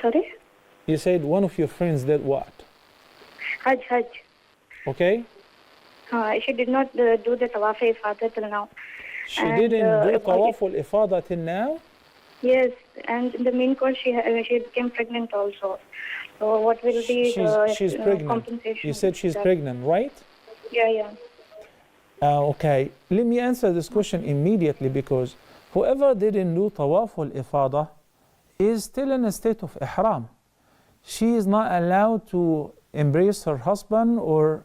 Sorry? You said one of your friends did what? Hajj. Okay. She did not do the tawaaf ifadah till now. She didn't do tawaaf al-ifadah till now? Yes, and in the mean course she became pregnant also. So what will be she's pregnant. Compensation? You said she's pregnant, right? Yeah. Okay, let me answer this question immediately, because whoever didn't do tawaaf al-ifadah is still in a state of ihram. She is not allowed to embrace her husband, or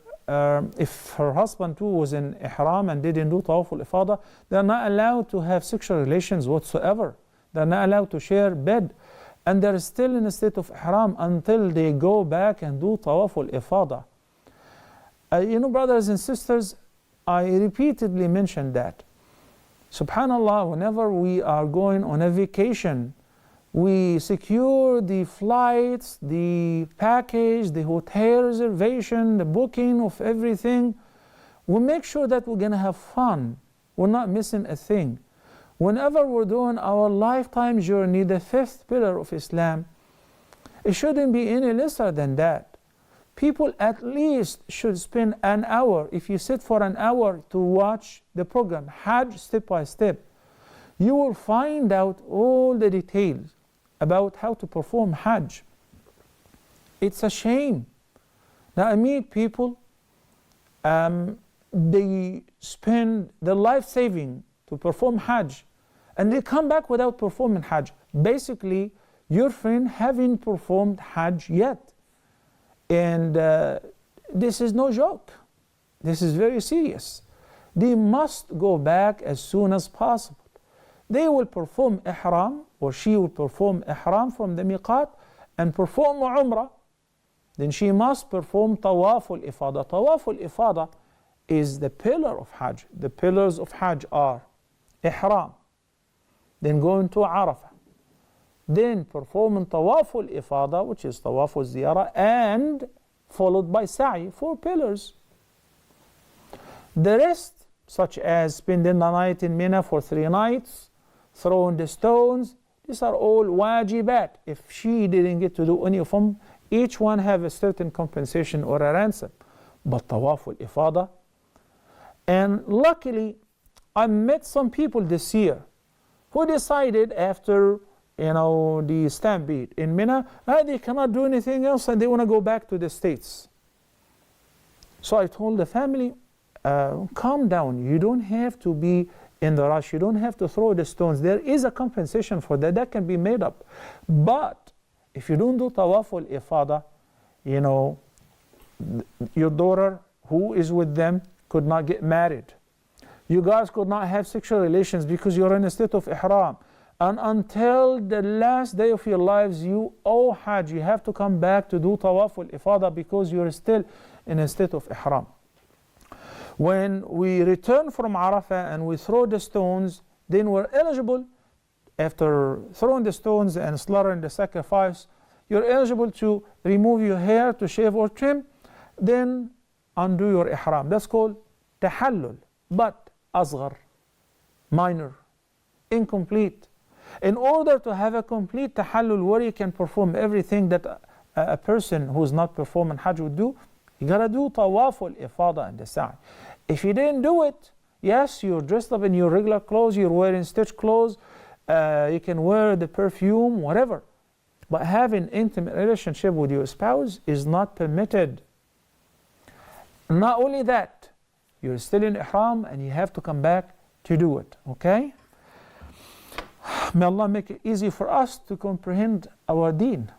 if her husband too was in ihram and didn't do tawaaf al-ifadah, they're not allowed to have sexual relations whatsoever. They're not allowed to share bed, and they're still in a state of ihram until they go back and do tawaaf al-ifadah. You know, brothers and sisters, I repeatedly mentioned that. Subhanallah, whenever we are going on a vacation, we secure the flights, the package, the hotel reservation, the booking of everything. We make sure that we're going to have fun. We're not missing a thing. Whenever we're doing our lifetime journey, the fifth pillar of Islam, it shouldn't be any lesser than that. People at least should spend an hour. If you sit for an hour to watch the program, Hajj step by step, you will find out all the details about how to perform Hajj. It's a shame. Now I meet people, they spend their life saving to perform Hajj, and they come back without performing Hajj. Basically, your friend haven't performed Hajj yet. And this is no joke. This is very serious. They must go back as soon as possible. They will perform ihram, or she will perform ihram from the miqat and perform umrah. Then she must perform tawaaf al-ifadah. Tawaaf al-ifadah is the pillar of Hajj. The pillars of Hajj are ihram, then going to Arafah, then performing tawaaf al-ifadah, which is tawaaf al-ziyarah, and followed by sa'i, 4 pillars. The rest, such as spending the night in Mina for 3 nights, throwing the stones, these are all wajibat. If she didn't get to do any of them, each one have a certain compensation or a ransom. But tawaaf al-ifadah, and luckily I met some people this year who decided after the stampede in Mina, they cannot do anything else and they want to go back to the States. So I told the family, calm down, you don't have to be in the rush, you don't have to throw the stones. There is a compensation for that, that can be made up. But if you don't do tawaaf al-ifadah, your daughter who is with them could not get married. You guys could not have sexual relations because you're in a state of ihram. And until the last day of your lives, you owe Hajj. You have to come back to do tawaaf al-ifadah because you're still in a state of ihram. When we return from Arafah and we throw the stones, then we're eligible, after throwing the stones and slaughtering the sacrifice, you're eligible to remove your hair, to shave or trim, then undo your ihram. That's called tahallul, but asghar, minor, incomplete. In order to have a complete tahallul where you can perform everything that a person who's not performing Hajj would do, you gotta do tawaaf al-ifadah and the sa'i. If you didn't do it, yes, you're dressed up in your regular clothes, you're wearing stitched clothes, you can wear the perfume, whatever. But having intimate relationship with your spouse is not permitted. Not only that, you're still in ihram and you have to come back to do it, okay? May Allah make it easy for us to comprehend our deen,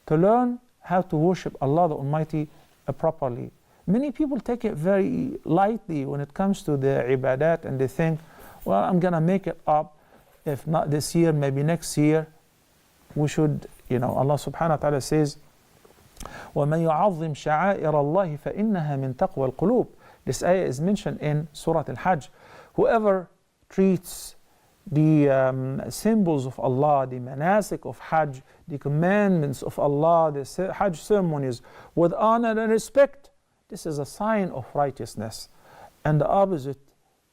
to learn how to worship Allah the Almighty properly. Many people take it very lightly when it comes to the ibadat, and they think, well, I'm going to make it up. If not this year, maybe next year. We should, Allah subhanahu wa ta'ala says, وَمَنْ يُعَظِّمْ شَعَائِرَ اللَّهِ فَإِنَّهَا مِنْ تَقْوَى الْقُلُوبِ. This ayah is mentioned in Surah Al-Hajj. Whoever treats the symbols of Allah, the manasik of Hajj, the commandments of Allah, the Hajj ceremonies with honor and respect, this is a sign of righteousness. And the opposite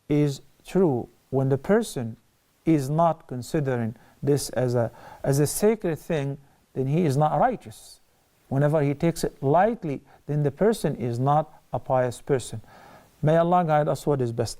is true. When the person is not considering this as a sacred thing, then he is not righteous. Whenever he takes it lightly, then the person is not a pious person. May Allah guide us what is best.